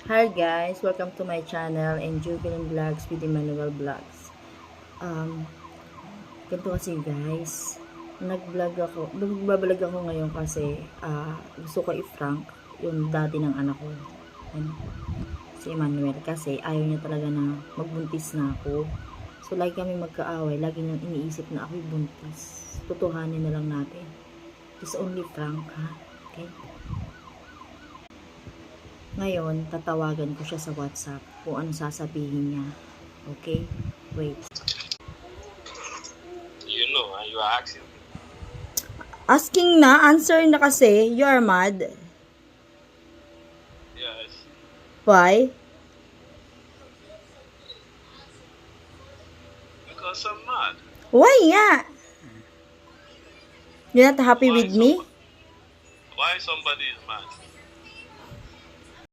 Hi guys, welcome to my channel and Jubilin Vlogs with Emmanuel Vlogs. Um, Ganito kasi guys, nagbablog ako ngayon kasi gusto ko i-prank yung daddy ng anak ko. Ano, si Emmanuel kasi ayaw niya talaga na magbuntis na ako. So lagi kami magkaaway, lagi niyang iniisip na ako'y buntis. Tutuhanin na lang natin. It's only prank ha. Okay? Ngayon, tatawagan ko siya sa WhatsApp kung ano sasabihin niya. Okay? Wait. You know, and you are asking me. Asking na, answer na kasi. You are mad. Yes. Why? Because I'm mad. Why nga? You're not happy with me? Why somebody is mad?